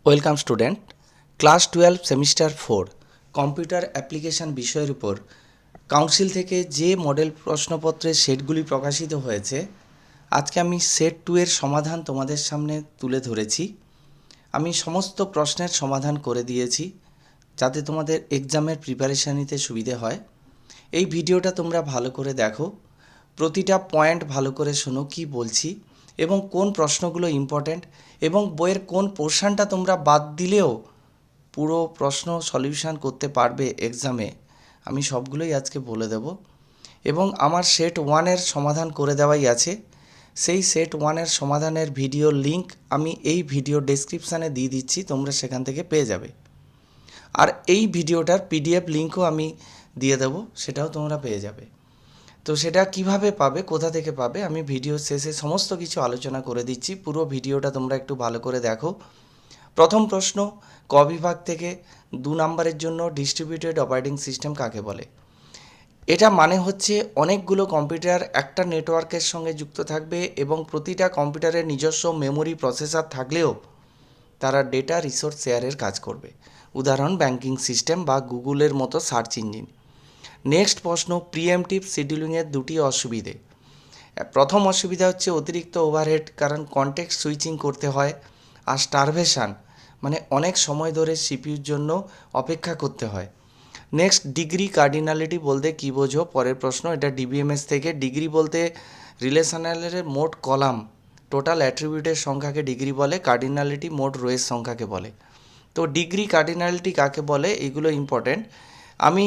Welcome student, class 12 semester 4 computer application বিষয়ের উপর council থেকে যে মডেল প্রশ্নপত্রের সেটগুলি প্রকাশিত হয়েছে, আজকে আমি সেট 2 এর সমাধান তোমাদের সামনে তুলে ধরেছি। আমি সমস্ত প্রশ্নের সমাধান করে দিয়েছি যাতে তোমাদের এক্সামের প্রিপারেশান নিতে সুবিধে হয়। এই ভিডিওটা তোমরা ভালো করে দেখো, প্রতিটা পয়েন্ট ভালো করে শোনো কি বলছি এবং কোন প্রশ্নগুলো ইম্পর্ট্যান্ট এবং বইয়ের কোন পোর্শনটা তোমরা বাদ দিলেও পুরো প্রশ্ন সলিউশন করতে পারবে এক্সামে, আমি সবগুলোই আজকে বলে দেব। এবং আমার সেট 1 এর সমাধান করে দেওয়াই আছে। সেই সেট 1 এর সমাধানের ভিডিও লিংক আমি এই ভিডিও ডেসক্রিপশানে দিয়ে দিচ্ছি, তোমরা সেখান থেকে পেয়ে যাবে। আর এই ভিডিওটার পিডিএফ লিঙ্কও আমি দিয়ে দেবো, সেটাও তোমরা পেয়ে যাবে। তো সেটা কিভাবে পাবে, কোথা থেকে পাবে, আমি ভিডিও শেষে সমস্ত কিছু আলোচনা করে দিচ্ছি। পুরো ভিডিওটা তোমরা একটু ভালো করে দেখো। প্রথম প্রশ্ন, ক বিভাগ থেকে 2 নম্বরের জন্য ডিস্ট্রিবিউটেড অপারেটিং সিস্টেম কাকে বলে? এটা মানে হচ্ছে অনেকগুলো কম্পিউটার একটা নেটওয়ার্কের সঙ্গে যুক্ত থাকবে এবং প্রতিটা কম্পিউটারের নিজস্ব মেমোরি প্রসেসর থাকলেও তারা ডেটা রিসোর্স শেয়ারের কাজ করবে। উদাহরণ ব্যাংকিং সিস্টেম বা গুগলের মতো সার্চ ইঞ্জিন। নেক্সট প্রশ্ন, প্রিএমটিভ শিডিউলিংয়ের দুটি অসুবিধে। প্রথম অসুবিধা হচ্ছে অতিরিক্ত ওভারহেড, কারণ কনটেক্সট সুইচিং করতে হয়। আর স্টারভেশন, মানে অনেক সময় ধরে সিপিইউর জন্য অপেক্ষা করতে হয়। নেক্সট, ডিগ্রি কার্ডিনালিটি বলতে কী বোঝো? পরের প্রশ্ন, এটা ডিবিএমএস থেকে। ডিগ্রি বলতে রিলেশনালের মোট কলাম, টোটাল অ্যাট্রিবিউটের সংখ্যাকে ডিগ্রি বলে। কার্ডিনালিটি মোট রোয়ের সংখ্যাকে বলে। তো ডিগ্রি কার্ডিনালিটি কাকে বলে, এগুলো ইম্পর্টেন্ট। আমি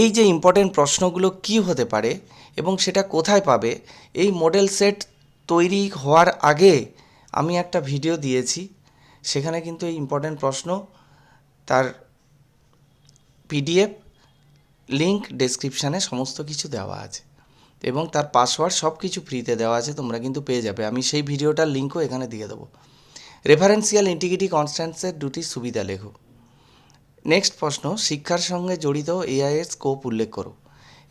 এই যে ইম্পর্টেন্ট প্রশ্নগুলো কি হতে পারে এবং সেটা কোথায় পাবে, এই মডেল সেট তৈরি হওয়ার আগে আমি একটা ভিডিও দিয়েছি, সেখানে কিন্তু এই ইম্পর্টেন্ট প্রশ্ন, তার পিডিএফ লিঙ্ক ডেসক্রিপশানে সমস্ত কিছু দেওয়া আছে এবং তার পাসওয়ার্ড সব কিছু ফ্রিতে দেওয়া আছে, তোমরা কিন্তু পেয়ে যাবে। আমি সেই ভিডিওটার লিঙ্কও এখানে দিয়ে দেবো। রেফারেন্সিয়াল ইন্টিগ্রিটি কনস্ট্যান্টসের দুটি সুবিধা লেখো। নেক্সট প্রশ্ন, শিক্ষার সঙ্গে জড়িত এআইয়ের স্কোপ উল্লেখ করো।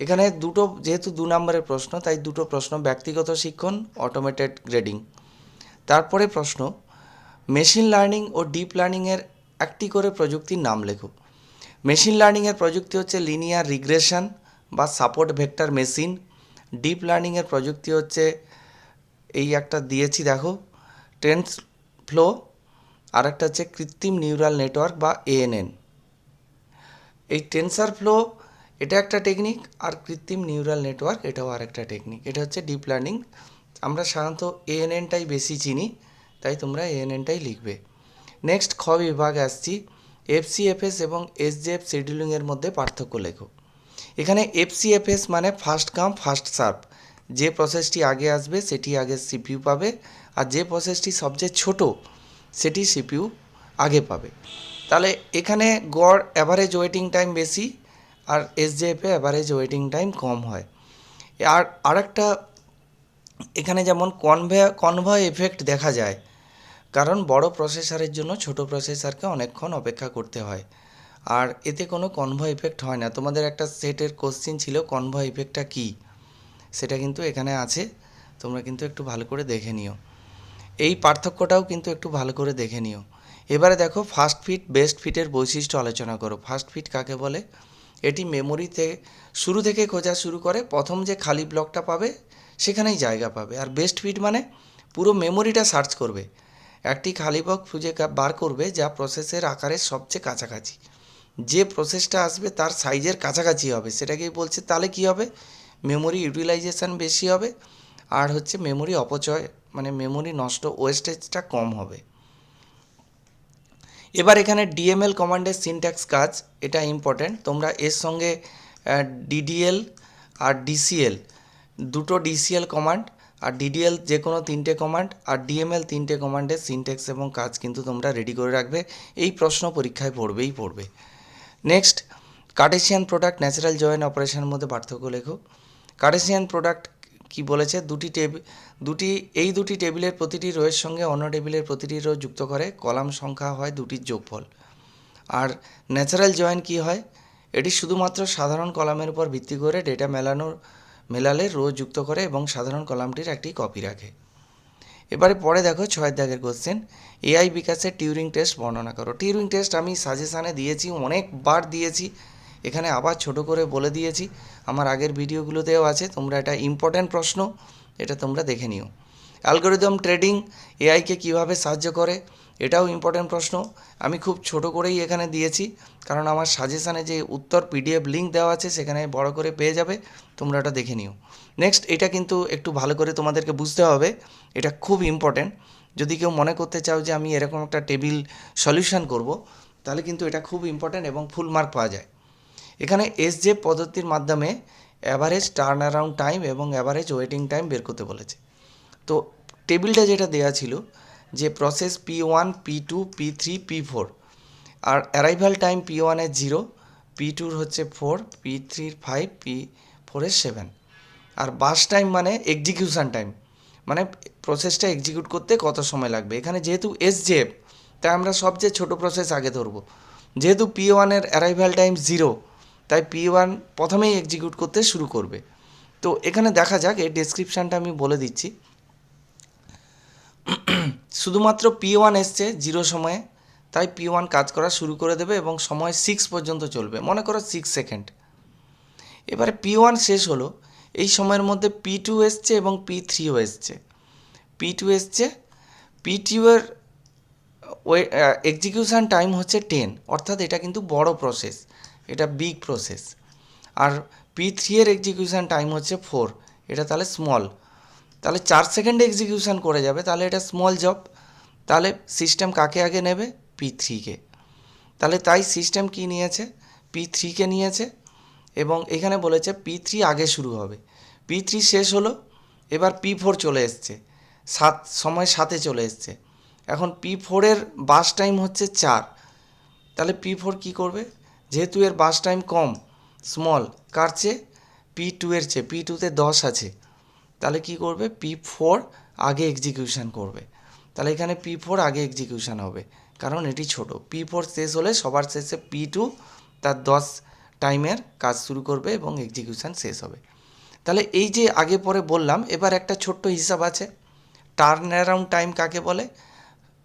এখানে দুটো, যেহেতু 2 নম্বরের প্রশ্ন তাই দুটো প্রশ্ন, ব্যক্তিগত শিক্ষণ, অটোমেটেড গ্রেডিং। তারপরে প্রশ্ন, মেশিন লার্নিং ও ডিপ লার্নিংয়ের একটি করে প্রযুক্তির নাম লেখো। মেশিন লার্নিংয়ের প্রযুক্তি হচ্ছে লিনিয়ার রিগ্রেশন বা সাপোর্ট ভেক্টর মেশিন। ডিপ লার্নিংয়ের প্রযুক্তি হচ্ছে এই একটা দিয়েছি দেখো, টেন্স ফ্লো, আর একটা হচ্ছে কৃত্রিম নিউরাল নেটওয়ার্ক বা এএনএন। এই টেনসার ফ্লো এটা একটা টেকনিক, আর কৃত্রিম নিউরাল নেটওয়ার্ক এটাও আর একটা টেকনিক। এটা হচ্ছে ডিপ লার্নিং। আমরা সাধারণত এএনএনটাই বেশি চিনি, তাই তোমরা এএনএনটাই লিখবে। নেক্সট, খ বিভাগ আসছি। এফসিএফএস এবং এসজেএফ শিডিউলিংয়ের মধ্যে পার্থক্য লেখো। এখানে এফসিএফএস মানে ফার্স্ট কাম ফার্স্ট সার্ভ, যে প্রসেসটি আগে আসবে সেটি আগে সিপিইউ পাবে, আর যে প্রসেসটি সবচেয়ে ছোট সেটি সিপিইউ আগে পাবে। তাহলে এখানে গড় অ্যাভারেজ ওয়েটিং টাইম বেশি, আর এসজেএফে অ্যাভারেজ ওয়েটিং টাইম কম হয়। আর আরেকটা, এখানে যেমন কনভয় এফেক্ট দেখা যায়, কারণ বড় প্রসেসরের জন্য ছোট প্রসেসরকে অনেকক্ষণ অপেক্ষা করতে হয়, আর এতে কোনো কনভয় এফেক্ট হয় না। তোমাদের একটা সেটের কোশ্চিন ছিল কনভয় এফেক্টটা কী, সেটা কিন্তু এখানে আছে, তোমরা কিন্তু একটু ভালো করে দেখে নিও। এই পার্থক্যটাও কিন্তু একটু ভালো করে দেখে নিও। এবারে দেখো, ফার্স্ট ফিট বেস্ট ফিটের বৈশিষ্ট্য আলোচনা করো। ফার্স্ট ফিট কাকে বলে? এটি মেমোরিতে শুরু থেকে খোঁজা শুরু করে, প্রথম যে খালি ব্লকটা পাবে সেখানেই জায়গা পাবে। আর বেস্ট ফিট মানে পুরো মেমোরিটা সার্চ করবে, একটি খালি ব্লক খুঁজে বার করবে যা প্রসেসের আকারের সবচেয়ে কাছাকাছি। যে প্রসেসটা আসবে তার সাইজের কাছাকাছি হবে, সেটাকেই বলছে। তাহলে কী হবে? মেমোরি ইউটিলাইজেশান বেশি হবে, আর হচ্ছে মেমোরি অপচয়, মানে মেমোরি নষ্ট, ওয়েস্টেজটা কম হবে। এবার এখানে ডিএমএল কমান্ডের সিনট্যাক্স কাজ, এটা ইম্পর্ট্যান্ট। তোমরা এর সঙ্গে ডিডিএল আর ডিসিএল, দুটো ডিসিএল কমান্ড আর ডিডিএল যে কোনো 3টে কমান্ড আর ডিএমএল 3টে কমান্ডের সিনট্যাক্স এবং কাজ কিন্তু তোমরা রেডি করে রাখবে, এই প্রশ্ন পরীক্ষায় পড়বে। Next, Cartesian product natural join অপারেশনের মধ্যে পার্থক্য লেখো। কার্টেসিয়ান প্রোডাক্ট কি বলেছে? এই দুটি টেবিলের প্রতিটি রোয়ের সঙ্গে অন্য টেবিলের প্রতিটি রো যুক্ত করে কলাম সংখ্যা হয় দুটির যোগফল। আর ন্যাচারাল জয়েন কি হয়? এটি শুধুমাত্র সাধারণ কলামের উপর ভিত্তি করে ডেটা মেলালে রো যুক্ত করে এবং সাধারণ কলামটির একটি কপি রাখে। এবারে পরে দেখো 6 দাগের কোশ্চেন, এআই বিকাশের টিউরিং টেস্ট বর্ণনা করো। টিউরিং টেস্ট আমি সাজেশানে দিয়েছি, অনেকবার দিয়েছি, এখানে আবার ছোট করে বলে দিয়েছি, আমার আগের ভিডিওগুলোতেও আছে, তোমরা এটা ইম্পর্ট্যান্ট প্রশ্ন, এটা তোমরা দেখে নিও। অ্যালগরিদম ট্রেডিং এআইকে কীভাবে সাহায্য করে, এটাও ইম্পর্ট্যান্ট প্রশ্ন, আমি খুব ছোট করেই এখানে দিয়েছি, কারণ আমার সাজেশানে যে উত্তর পিডিএফ লিঙ্ক দেওয়া আছে সেখানে বড় করে পেয়ে যাবে, তোমরা এটা দেখে নিও। নেক্সট, এটা কিন্তু একটু ভালো করে তোমাদেরকে বুঝতে হবে, এটা খুব ইম্পর্ট্যান্ট। যদি কেউ মনে করতে চাও যে আমি এরকম একটা টেবিল সলিউশন করব, তাহলে কিন্তু এটা খুব ইম্পর্ট্যান্ট এবং ফুল মার্ক পাওয়া যায়। এখানে এসজে পদ্ধতির মাধ্যমে অ্যাভারেজ টার্ন অ্যারাউন্ড টাইম এবং অ্যাভারেজ ওয়েটিং টাইম বের করতে বলেছে। তো টেবিলটা যেটা দেওয়া ছিল যে process P1, P2, P3, P4, আর অ্যারাইভাল টাইম P1-এর 0, P2-র হচ্ছে 4, P3-র 5, P4-এর 7, আর বাস টাইম মানে এক্সিকিউশান টাইম, মানে প্রসেসটা এক্সিকিউট করতে কত সময় লাগবে। এখানে যেহেতু এসজেএফ, তাই আমরা সবচেয়ে ছোটো প্রসেস আগে ধরবো। যেহেতু P1-এর অ্যারাইভাল টাইম 0, তাই P1 প্রথমেই এক্সিকিউট করতে শুরু করবে। তো এখানে দেখা যাক, এই ডেসক্রিপশানটা আমি বলে দিচ্ছি। শুধুমাত্র P1 এসছে 0 সময়ে, তাই P1 কাজ করা শুরু করে দেবে এবং সময় 6 পর্যন্ত চলবে, মনে করো 6 সেকেন্ড। এবারে P1 শেষ হলো, এই সময়ের মধ্যে P2 এসছে এবং P3ও এসছে। P2 এসছে, P2-এর এক্সিকিউশান টাইম হচ্ছে 10, অর্থাৎ এটা কিন্তু বড় প্রসেস, এটা বিগ প্রসেস। আর P3-এর এক্সিকিউশান টাইম হচ্ছে 4, এটা তাহলে স্মল, তাহলে 4 সেকেন্ডে এক্সিকিউশান করে যাবে, তাহলে এটা স্মল জব। তাহলে সিস্টেম কাকে আগে নেবে? P3-কে। তাহলে তাই সিস্টেম কি নিয়েছে? P3-কে নিয়েছে, এবং এখানে বলেছে P3 আগে শুরু হবে। P3 শেষ হলো, এবার P4 চলে এসছে, সময় 7-এ চলে এসছে। এখন P4-এর বাস টাইম হচ্ছে 4, তাহলে P4 কি করবে? যেহেতু এর বাস টাইম কম, স্মল, কার চেয়ে? P2-এর চেয়ে। P2-তে 10 আছে, তাহলে কি করবে? P4 আগে এক্সিকিউশান করবে। তাহলে এখানে P4 আগে এক্সিকিউশান হবে, কারণ এটি ছোট। P4 শেষ হলে সবার শেষে P2 তার 10 টাইমের কাজ শুরু করবে এবং এক্সিকিউশান শেষ হবে। তাহলে এই যে আগে পরে বললাম, এবার একটা ছোট্ট হিসাব আছে। টার্ন অ্যারাউন্ড টাইম কাকে বলে?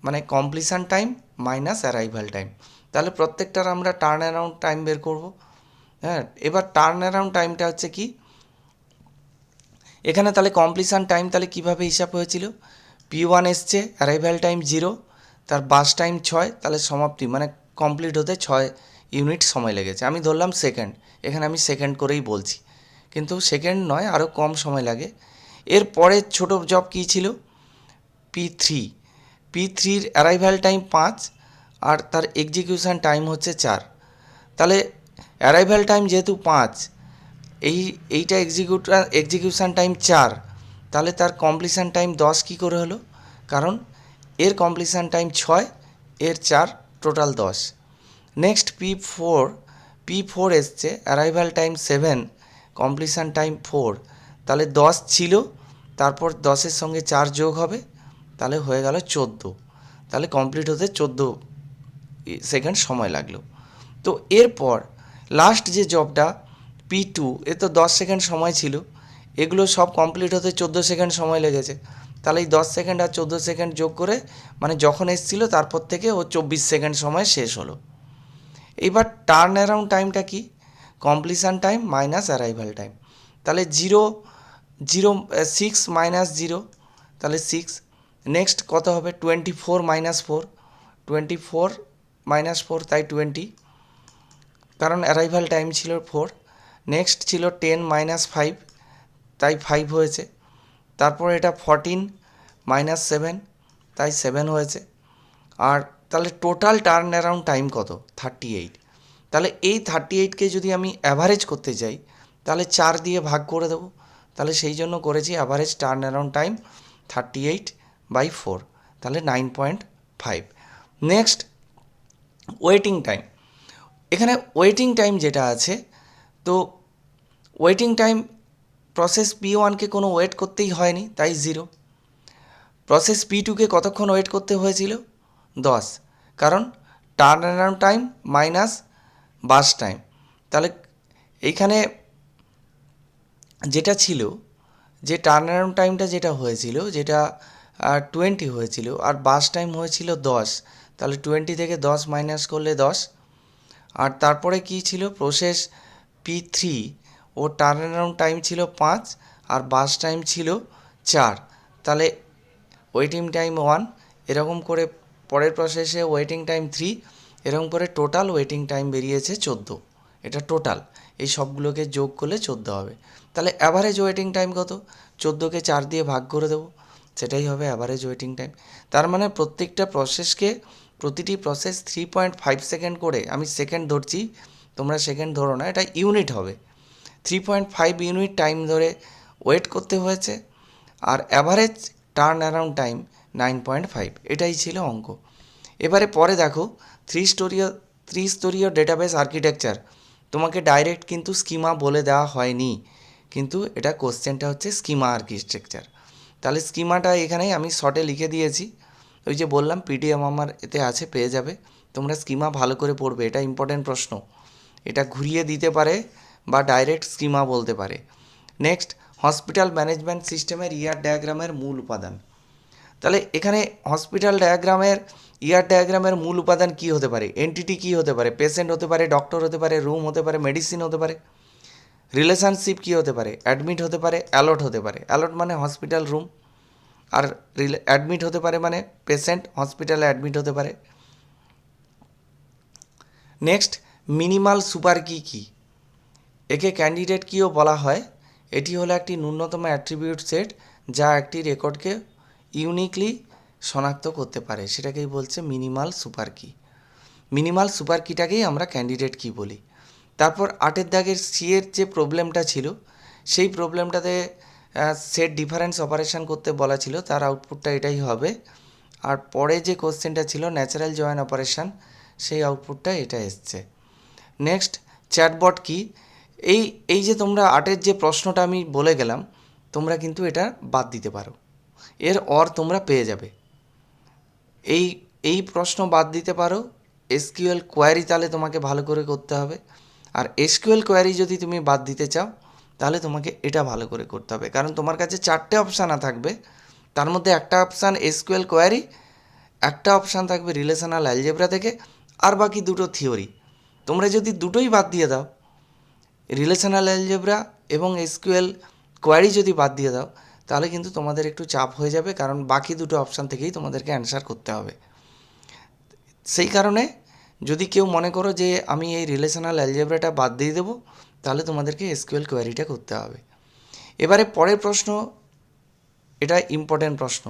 মানে completion time minus arrival time. তাহলে প্রত্যেকটার আমরা টার্ন অ্যারাউন্ড টাইম বের করব। হ্যাঁ, এবার টার্ন অ্যারাউন্ড টাইমটা হচ্ছে কি, এখানে তাহলে কমপ্লিশন টাইম তাহলে কীভাবে হিসাব হয়েছিল? P1 এসছে, অ্যারাইভাল টাইম 0, তার বাস টাইম 6, তাহলে সমাপ্তি মানে কমপ্লিট হতে 6 ইউনিট সময় লেগেছে। আমি ধরলাম সেকেন্ড, এখানে আমি সেকেন্ড করেই বলছি, কিন্তু সেকেন্ড নয়, আরও কম সময় লাগে। এর পরের ছোটো জব কী ছিল? P3, P3-র অ্যারাইভাল টাইম 5, আর তার এক্সিকিউশান টাইম হচ্ছে 4। তাহলে অ্যারাইভাল টাইম যেহেতু 5, এইটা এক্সিকিউশান টাইম 4, তাহলে তার কমপ্লিশান টাইম 10 কী করে হলো? কারণ এর কমপ্লিশান টাইম 6, এর 4, টোটাল 10। নেক্সট P4 এসছে, অ্যারাইভাল টাইম 7, কমপ্লিশান টাইম 4, তাহলে 10 ছিল, তারপর 10-এর সঙ্গে 4 যোগ হবে, তাহলে হয়ে গেল 14। তাহলে কমপ্লিট হতে 14 সেকেন্ড সময় লাগলো। তো এরপর লাস্ট যে জবটা P2, এ তো 10 সেকেন্ড সময় ছিল, এগুলো সব কমপ্লিট হতে 14 সেকেন্ড সময় লেগেছে। তাহলে এই 10 সেকেন্ড আর 14 সেকেন্ড যোগ করে, মানে যখন এসেছিলো তারপর থেকে ও 24 সেকেন্ড সময় শেষ হলো। এইবার টার্ন অ্যারাউন্ড টাইমটা কি? Completion time minus arrival time. তাহলে 6 মাইনাস 0, তাহলে 6। নেক্সট কত হবে? 24 মাইনাস 4, 24 মাইনাস 4, তাই 20, কারণ অ্যারাইভাল টাইম ছিল 4। নেক্সট ছিল 10 মাইনাস 5, তাই 5 হয়েছে। তারপর এটা 14 মাইনাস 7, তাই 7 হয়েছে। আর তাহলে টোটাল টার্ন অ্যারাউন্ড টাইম কত? 38। তাহলে এই 38কে যদি আমি অ্যাভারেজ করতে যাই, তাহলে 4 দিয়ে ভাগ করে দেবো। তাহলে সেই জন্য করেছি অ্যাভারেজ টার্ন অ্যারাউন্ড টাইম 38/4, তাহলে 9.5। Next, waiting time. এখানে ওয়েটিং টাইম যেটা আছে, তো ওয়েটিং টাইম প্রসেস P1-কে কোনো ওয়েট করতেই হয়নি, তাই 0। প্রসেস P2-কে কতক্ষণ ওয়েট করতে হয়েছিল? 10, কারণ টার্ন অ্যারাউন্ড টাইম মাইনাস বাস টাইম। তাহলে এইখানে যেটা ছিল, যে টার্ন অ্যারাউন্ড টাইমটা যেটা হয়েছিল, যেটা আর 20 হয়েছিল, আর বাস টাইম হয়েছিল 10, তাহলে 20 থেকে 10 মাইনাস করলে 10। আর তারপরে কি ছিল, প্রসেস P3 ও টার্ন অ্যারাউন্ড টাইম ছিল 5 আর বাস টাইম ছিল 4, তাহলে ওয়েটিং টাইম 1, এরকম করে পরের প্রসেসে ওয়েটিং টাইম 3, এরকম করে টোটাল ওয়েটিং টাইম বেরিয়েছে 14। এটা টোটাল, এই সবগুলোকে যোগ করলে 14 হবে। তাহলে অ্যাভারেজ ওয়েটিং টাইম কত? 14কে 4 দিয়ে ভাগ করে দেবো, সেটাই হবে অ্যাভারেজ ওয়েটিং টাইম। তার মানে প্রত্যেকটা প্রসেসকে, প্রতিটি প্রসেস 3.5 সেকেন্ড করে, আমি সেকেন্ড ধরছি, তোমরা সেকেন্ড ধরো না, এটা ইউনিট হবে। 3.5 ইউনিট টাইম ধরে ওয়েট করতে হয়েছে, আর অ্যাভারেজ টার্ন অ্যারাউন্ড টাইম 9.5, এটাই ছিল অঙ্ক। এবারে পরে দেখো, ত্রিস্তরীয় ডেটাবেস আর্কিটেকচার, তোমাকে ডাইরেক্ট কিন্তু স্কিমা বলে দেওয়া হয়নি, কিন্তু এটা কোশ্চেনটা হচ্ছে স্কিমা আর্কিটেকচার। তাহলে স্কিমাটা এখানেই আমি শর্টে লিখে দিয়েছি, ওই যে বললাম পিডিএফ আমার এতে আছে, পেয়ে যাবে। তোমরা স্কিমা ভালো করে পড়বে, এটা ইম্পর্টেন্ট প্রশ্ন, এটা ঘুরিয়ে দিতে পারে বা ডাইরেক্ট স্কিমা বলতে পারে। নেক্সট, হসপিটাল ম্যানেজমেন্ট সিস্টেমের ইয়ার ডায়াগ্রামের মূল উপাদান। তাহলে এখানে হসপিটাল ইয়ার ডায়াগ্রামের মূল উপাদান কী হতে পারে? এন্টিটি কী হতে পারে? পেশেন্ট হতে পারে, ডক্টর হতে পারে, রুম হতে পারে, মেডিসিন হতে পারে। রিলেশনশিপ কী হতে পারে? অ্যাডমিট হতে পারে, অ্যালট হতে পারে। অ্যালট মানে হসপিটাল রুম, আর অ্যাডমিট হতে পারে মানে পেশেন্ট হসপিটালে অ্যাডমিট হতে পারে। Next, minimal super key? একে ক্যান্ডিডেট কিও বলা হয়। এটি হলো একটি ন্যূনতম অ্যাট্রিবিউট সেট যা একটি রেকর্ডকে ইউনিকলি শনাক্ত করতে পারে, সেটাকেই বলছে minimal super key. Minimal super কিটাকেই আমরা ক্যান্ডিডেট কি বলি। তারপর 8 দাগের সি এর যে প্রবলেমটা ছিল, সেই প্রবলেমটাতে সেট ডিফারেন্স অপারেশন করতে বলা ছিল, তার আউটপুটটা এটাই হবে। আর পরে যে কোশ্চেনটা ছিল ন্যাচারাল জয়েন অপারেশন, সেই আউটপুটটা এটা এসছে। নেক্সট, চ্যাটবট কি? এই যে তোমরা 8 যে প্রশ্নটা আমি বলে গেলাম, তোমরা কিন্তু এটা বাদ দিতে পারো, এর তোমরা পেয়ে যাবে। এই প্রশ্ন বাদ দিতে পারো। এসকিউএল কোয়ারি তাহলে তোমাকে ভালো করে করতে হবে, আর এসকিউএল কোয়ারি যদি তুমি বাদ দিতে চাও তাহলে তোমাকে এটা ভালো করে করতে হবে, কারণ তোমার কাছে 4টে অপশান থাকবে, তার মধ্যে একটা অপশান এসকিউএল কোয়ারি, একটা অপশান থাকবে রিলেশনাল অ্যালজেব্রা থেকে, আর বাকি দুটো থিওরি। তোমরা যদি দুটোই বাদ দিয়ে দাও, রিলেশনাল অ্যালজেব্রা এবং এসকিউএল কোয়ারি যদি বাদ দিয়ে দাও, তাহলে কিন্তু তোমাদের একটু চাপ হয়ে যাবে, কারণ বাকি দুটো অপশান থেকেই তোমাদেরকে অ্যান্সার করতে হবে। সেই কারণে যদি কেউ মনে করো যে আমি এই রিলেশনাল অ্যালজেব্রাটা বাদ দিয়ে দেবো, তাহলে তোমাদেরকে এসকিউএল কোয়ারিটা করতে হবে। এবারে পরের প্রশ্ন, এটা ইম্পর্টেন্ট প্রশ্ন।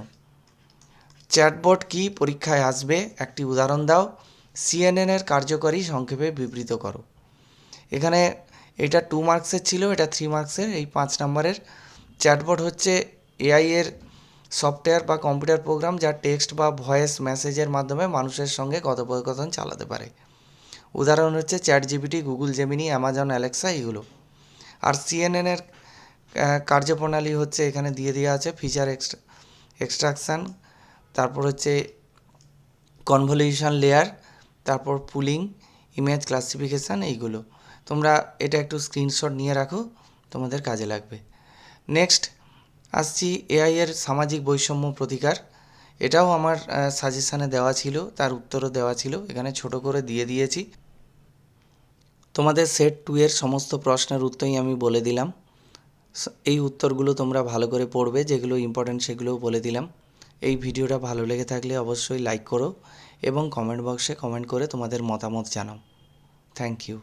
চ্যাটবট কি পরীক্ষায় আসবে? একটি উদাহরণ দাও। সিএনএনের কার্যকরী সংক্ষেপে বিবৃত করো। এখানে এটা 2 মার্কসের ছিল, এটা 3 মার্কসের। এই 5 নম্বরের। চ্যাটবট হচ্ছে এআই এর সফটওয়্যার বা কম্পিউটার প্রোগ্রাম যা টেক্সট বা ভয়েস মেসেজের মাধ্যমে মানুষের সঙ্গে কথোপকথন চালাতে পারে। উদাহরণ হচ্ছে chat GPT, Google Gemini, Amazon Alexa, এগুলো। আর সিএনএনের কার্যপ্রণালী হচ্ছে এখানে দিয়ে দেওয়া আছে, ফিচার এক্সট্রাকশান, তারপর হচ্ছে কনভলিউশন লেয়ার, তারপর পুলিং, ইমেজ ক্লাসিফিকেশান, এইগুলো। তোমরা এটা একটু স্ক্রিনশট নিয়ে রাখো, তোমাদের কাজে লাগবে। নেক্সট আসছি এআই এর সামাজিক বৈষম্য প্রতিকার। এটাও আমার সাজেশানে দেওয়া ছিল, তার উত্তরও দেওয়া ছিল, এখানে ছোট করে দিয়ে দিয়েছি। তোমাদের সেট 2 এর সমস্ত প্রশ্নের উত্তরই আমি বলে দিলাম। এই উত্তরগুলো তোমরা ভালো করে পড়বে, যেগুলো ইম্পর্ট্যান্ট সেগুলোও বলে দিলাম। এই ভিডিওটা ভালো লেগে থাকলে অবশ্যই লাইক করো এবং কমেন্ট বক্সে কমেন্ট করে তোমাদের মতামত জানাও। Thank you.